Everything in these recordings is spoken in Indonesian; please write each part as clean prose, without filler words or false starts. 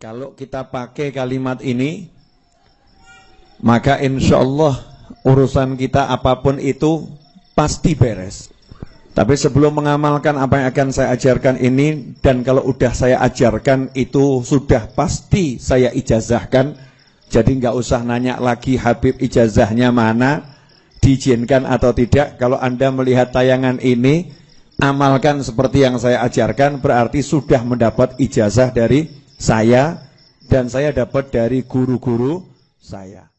Kalau kita pakai kalimat ini, maka insya Allah urusan kita apapun itu pasti beres. Tapi sebelum mengamalkan apa yang akan saya ajarkan ini, dan kalau udah saya ajarkan itu sudah pasti saya ijazahkan, jadi nggak usah nanya lagi Habib ijazahnya mana, diizinkan atau tidak. Kalau Anda melihat tayangan ini, amalkan seperti yang saya ajarkan, berarti sudah mendapat ijazah dari saya, dan saya dapat dari guru-guru saya.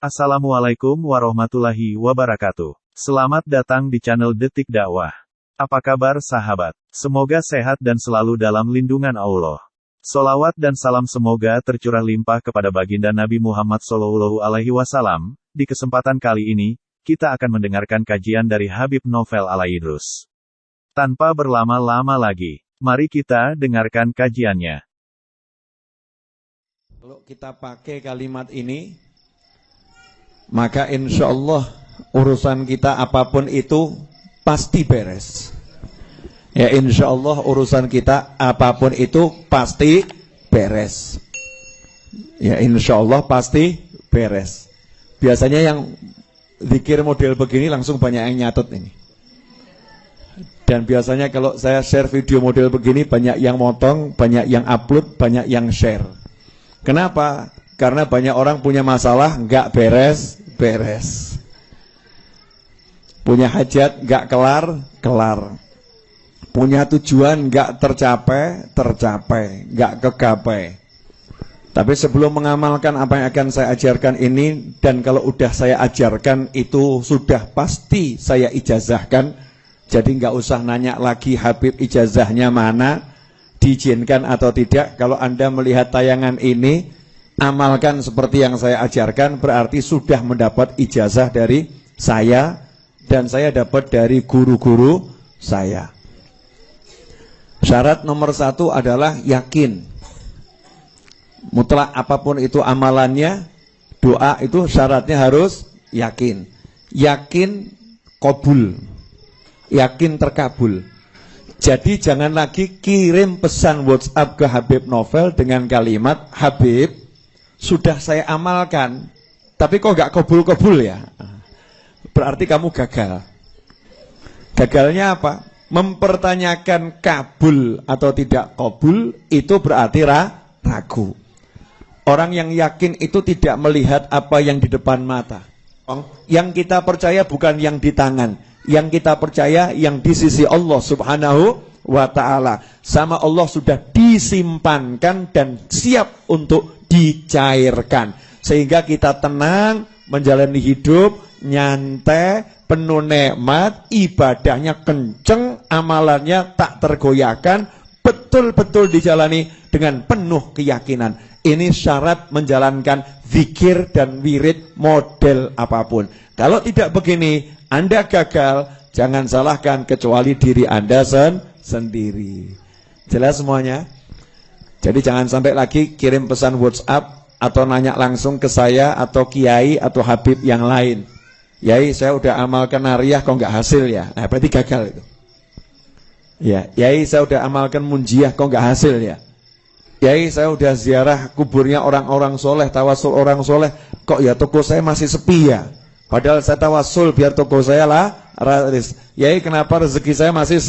Assalamualaikum warahmatullahi wabarakatuh. Selamat datang di channel Detik Dakwah. Apa kabar sahabat? Semoga sehat dan selalu dalam lindungan Allah. Sholawat dan salam semoga tercurah limpah kepada baginda Nabi Muhammad SAW. Di kesempatan kali ini, kita akan mendengarkan kajian dari Habib Novel Alaidrus. Tanpa berlama-lama lagi, mari kita dengarkan kajiannya. Kalau kita pakai kalimat ini, maka insya Allah urusan kita apapun itu pasti beres. Ya, insya Allah urusan kita apapun itu pasti beres. Ya, insya Allah pasti beres. Biasanya yang zikir model begini langsung banyak yang nyatet ini. Dan biasanya kalau saya share video model begini, banyak yang motong, banyak yang upload, banyak yang share. Kenapa? Karena banyak orang punya masalah nggak beres. Punya hajat nggak kelar. Punya tujuan nggak tercapai, nggak kegapai. Tapi sebelum mengamalkan apa yang akan saya ajarkan ini, dan kalau udah saya ajarkan itu sudah pasti saya ijazahkan, jadi nggak usah nanya lagi Habib ijazahnya mana, diizinkan atau tidak. Kalau Anda melihat tayangan ini, amalkan seperti yang saya ajarkan, berarti sudah mendapat ijazah dari saya, dan saya dapat dari guru-guru saya. Syarat nomor 1 adalah yakin. Mutlak apapun itu amalannya, doa itu syaratnya harus yakin. Yakin qabul, yakin terkabul. Jadi jangan lagi kirim pesan WhatsApp ke Habib Novel dengan kalimat, Habib, sudah saya amalkan, tapi kok gak kabul-kabul ya? Berarti kamu gagal. Gagalnya apa? Mempertanyakan kabul atau tidak kabul, itu berarti ragu. Orang yang yakin itu tidak melihat apa yang di depan mata. Yang kita percaya bukan yang di tangan. Yang kita percaya yang di sisi Allah subhanahu wa ta'ala. Sama Allah sudah disimpankan dan siap untuk dicairkan. Sehingga kita tenang menjalani hidup, nyantai, penuh nikmat, ibadahnya kenceng, amalannya tak tergoyahkan, betul-betul dijalani dengan penuh keyakinan. Ini syarat menjalankan zikir dan wirid model apapun. Kalau tidak begini, Anda gagal. Jangan salahkan kecuali diri Anda sendiri. Jelas semuanya? Jadi jangan sampai lagi kirim pesan WhatsApp atau nanya langsung ke saya atau kiai atau habib yang lain. Yai, saya udah amalkan nariyah kok nggak hasil ya. Nah, berarti gagal itu. Ya, yai, saya udah amalkan munjiah kok nggak hasil ya. Yai, saya udah ziarah kuburnya orang-orang soleh, tawasul orang soleh, kok ya toko saya masih sepi ya. Padahal saya tawasul biar toko saya lah raris. Yai, kenapa rezeki saya masih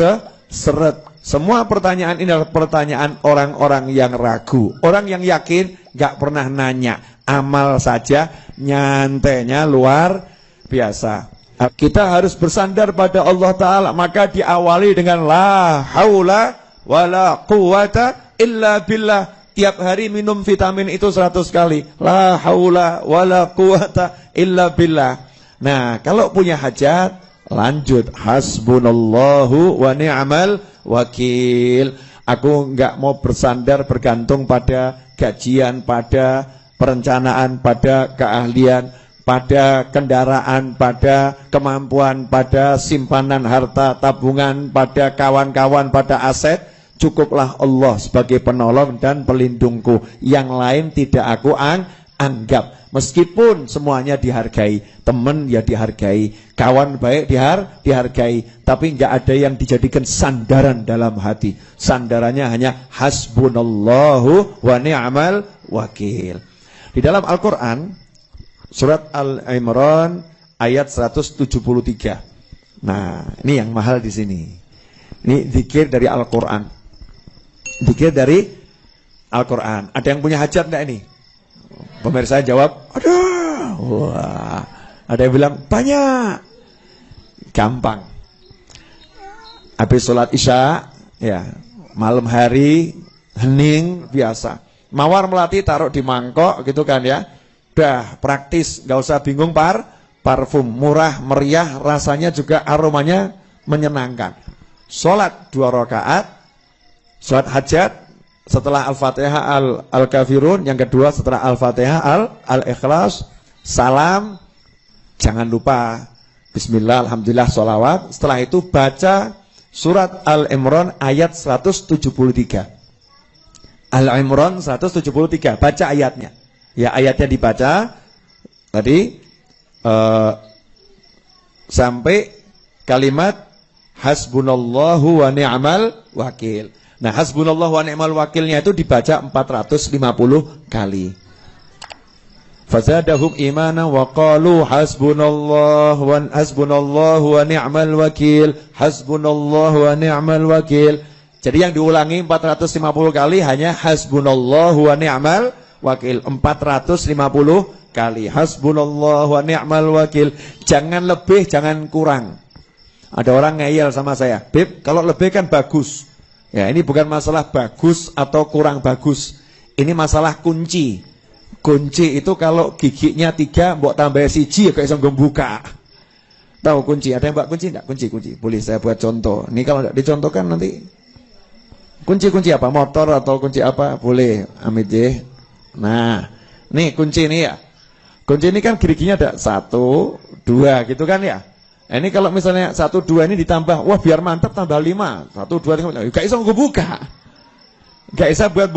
seret? Semua pertanyaan ini adalah pertanyaan orang-orang yang ragu. Orang yang yakin gak pernah nanya, amal saja, nyantainya luar biasa. Kita harus bersandar pada Allah Ta'ala. Maka diawali dengan la haula wa la quwata illa billah. Tiap hari minum vitamin itu 100 kali. La haula wa la quwata illa billah. Nah, kalau punya hajat, lanjut hasbunallahu wa ni'mal wakil. Aku enggak mau bersandar bergantung pada gajian, pada perencanaan, pada keahlian, pada kendaraan, pada kemampuan, pada simpanan harta tabungan, pada kawan-kawan, pada aset. Cukuplah Allah sebagai penolong dan pelindungku. Yang lain tidak aku anggap. Meskipun semuanya dihargai, teman ya dihargai, kawan baik dihargai, tapi nggak ada yang dijadikan sandaran dalam hati. Sandarannya hanya hasbunallahu wa ni'mal wakil. Di dalam Al-Quran, surat Al-Imran ayat 173. Nah, ini yang mahal di sini. Ini zikir dari Al-Quran. Zikir dari Al-Quran. Ada yang punya hajat enggak ini? Pemirsa jawab, ada. Wah. Ada yang bilang, banyak. Gampang. Habis sholat isya, ya, malam hari, hening, biasa. Mawar melati taruh di mangkok, gitu kan ya. Udah praktis, gak usah bingung parfum. Murah, meriah, rasanya juga aromanya menyenangkan. Sholat 2 rakaat, sholat hajat, setelah Al-Fatihah Al-Kafirun, yang kedua setelah Al-Fatihah Al-Ikhlas, salam, jangan lupa Bismillah, Alhamdulillah, sholawat. Setelah itu baca surat Al-Imran ayat 173. Al-Imran 173, baca ayatnya. Ya, ayatnya dibaca tadi sampai kalimat hasbunallahu wa ni'mal wakil. Nah, hasbunallahu wa ni'mal wakilnya itu dibaca 450 kali. Fazadahum imana wa qalu hasbunallahu wa ni'mal wakil, hasbunallahu wa ni'mal wakil. Jadi yang diulangi 450 kali hanya hasbunallahu wa ni'mal wakil. 450 kali hasbunallahu wa ni'mal wakil. Jangan lebih, jangan kurang. Ada orang ngeyel sama saya, Bib, kalau lebih kan bagus. Ya, ini bukan masalah bagus atau kurang bagus. Ini masalah kunci. Kunci itu kalau giginya 3, mbok tambah siji ya kayak bisa membuka. Tahu kunci? Ada yang mbak kunci enggak? Kunci. Boleh saya buat contoh. Ini kalau enggak dicontohkan nanti. Kunci apa? Motor atau kunci apa? Boleh. Amit ya. Nah, nih kunci ini ya. Kunci ini kan giginya ada 1, 2 gitu kan ya. Ini kalau misalnya 1, 2 ini ditambah, wah biar mantap tambah 5. 1, 2, 3, gak bisa buka. Gak bisa buat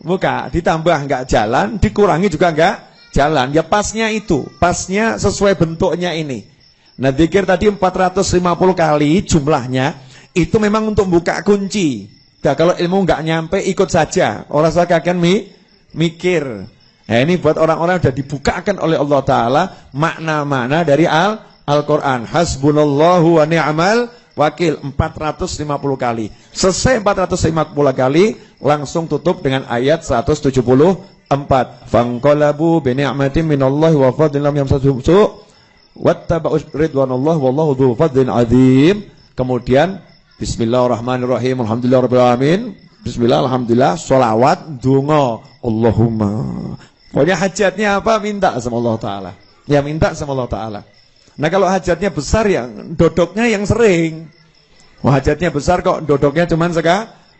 buka. Ditambah nggak jalan, dikurangi juga nggak jalan. Ya pasnya itu, pasnya sesuai bentuknya ini. Nah, zikir tadi 450 kali jumlahnya, itu memang untuk buka kunci. Nah, kalau ilmu nggak nyampe ikut saja. Orang saya akan mikir. Nah, ini buat orang-orang sudah dibukakan oleh Allah Ta'ala makna-makna dari Al-Quran. Hasbunallahu wa ni'mal wakil 450 kali. Selesai 450 kali, langsung tutup dengan ayat 174. Fanqalabu bi ni'matin minallahi wa fadlin lam yamsasuhum su' wattaba'u ridwanallahi wallahu dzu fadlin 'adzim. Kemudian bismillahirrahmanirrahim, alhamdulillahirabbil alamin. Bismillah, alhamdulillah, sholawat, donga, Allahumma. Pokoknya hajatnya apa minta sama Allah Ta'ala. Ya minta sama Allah Ta'ala. Nah, kalau hajatnya besar ya dodoknya yang sering. Wah, hajatnya besar kok dodoknya cuma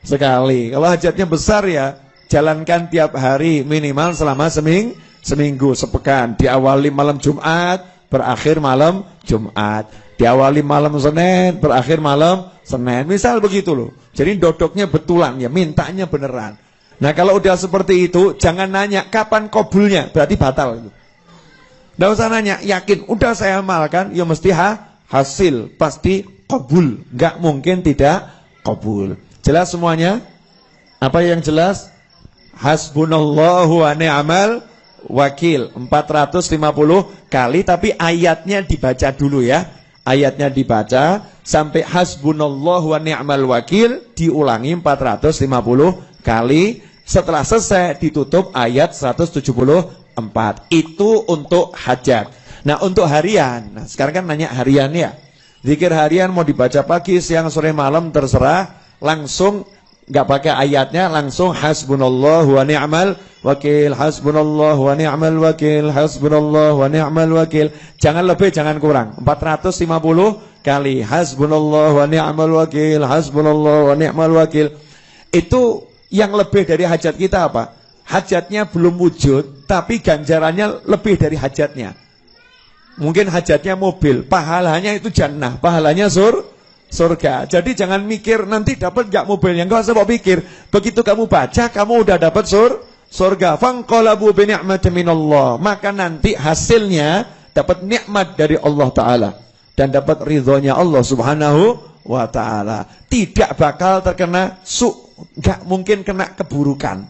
sekali. Kalau hajatnya besar ya jalankan tiap hari minimal selama seminggu, sepekan. Diawali malam Jumat, berakhir malam Jumat. Diawali malam Senin, berakhir malam Senin. Misal begitu loh. Jadi dodoknya betulan ya, mintanya beneran. Nah, kalau udah seperti itu jangan nanya kapan kabulnya, berarti batal itu. Nggak usah nanya, yakin, udah saya amalkan, ya mesti hasil, pasti kabul. Nggak mungkin tidak kabul. Jelas semuanya? Apa yang jelas? Hasbunallahu wa ni'mal wakil 450 kali, tapi ayatnya dibaca dulu ya. Ayatnya dibaca sampai hasbunallahu wa ni'mal wakil diulangi 450 kali. Setelah selesai ditutup ayat 174. Itu untuk hajat. Nah, untuk harian. Nah, sekarang kan nanya harian ya. Zikir harian mau dibaca pagi, siang, sore, malam terserah. Langsung nggak pakai ayatnya, langsung hasbunallahu wa ni'mal wakil, hasbunallahu wa ni'mal wakil, hasbunallahu wa ni'mal wakil. Jangan lebih, jangan kurang. 450 kali hasbunallahu wa ni'mal wakil, hasbunallahu wa ni'mal wakil. Itu yang lebih dari hajat kita apa? Hajatnya belum wujud, tapi ganjarannya lebih dari hajatnya. Mungkin hajatnya mobil, pahalanya itu jannah, pahalanya surga. Jadi jangan mikir nanti dapat nggak mobilnya, nggak usah pikir. Begitu kamu baca, kamu udah dapat surga. Fanqalabu bi ni'matin minallah. Maka nanti hasilnya dapat nikmat dari Allah Ta'ala. Dan dapat ridhonya Allah Subhanahu wa Ta'ala. Tidak bakal terkena nggak mungkin kena keburukan.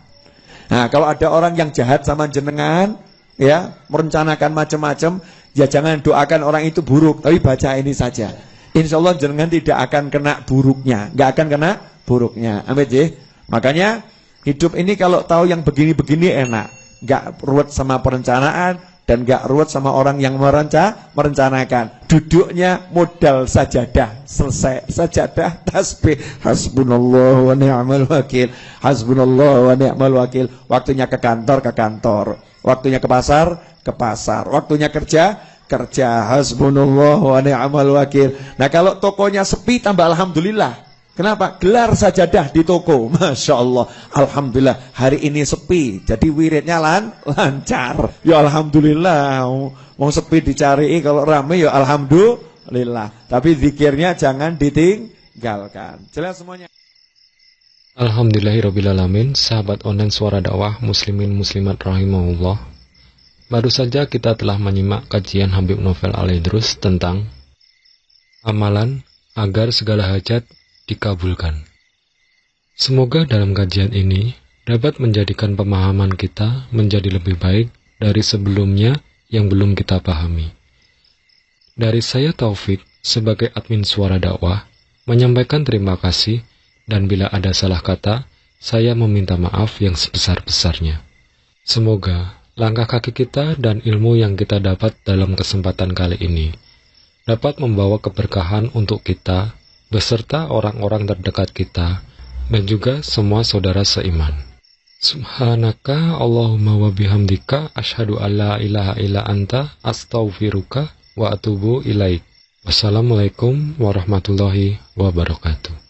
Nah, kalau ada orang yang jahat sama jenengan, ya, merencanakan macam-macam, ya jangan doakan orang itu buruk, tapi baca ini saja. Insya Allah jenengan tidak akan kena buruknya, nggak akan kena buruknya. Amin ya. Makanya hidup ini kalau tahu yang begini-begini enak, nggak ruwet sama perencanaan dan nggak ruwet sama orang yang merencanakan. Duduknya modal sajadah, selesai sajadah, tasbih, hasbunallah wa ni'mal wakil, hasbunallah wa ni'mal wakil. Waktunya ke kantor, waktunya ke pasar, waktunya kerja, hasbunallah wa ni'mal wakil. Nah, kalau tokonya sepi tambah alhamdulillah. Kenapa? Gelar sajadah di toko. Masya Allah. Alhamdulillah hari ini sepi. Jadi wiridnya lancar. Ya alhamdulillah. Mau sepi dicari, kalau rame ya alhamdulillah. Tapi zikirnya jangan ditinggalkan. Jelas semuanya. Alhamdulillahirrabbilalamin. Sahabat online Suara Dakwah Muslimin Muslimat rahimahullah. Baru saja kita telah menyimak kajian Habib Novel Al-Idrus tentang amalan agar segala hajat dikabulkan. Semoga dalam kajian ini dapat menjadikan pemahaman kita menjadi lebih baik dari sebelumnya yang belum kita pahami. Dari saya Taufik sebagai admin Suara Dakwah menyampaikan terima kasih, dan bila ada salah kata, saya meminta maaf yang sebesar-besarnya. Semoga langkah kaki kita dan ilmu yang kita dapat dalam kesempatan kali ini dapat membawa keberkahan untuk kita beserta orang-orang terdekat kita, dan juga semua saudara seiman. Subhanaka Allahumma wa bihamdika asyhadu alla ilaha illa anta astaghfiruka wa atubu ilaik. Wassalamualaikum warahmatullahi wabarakatuh.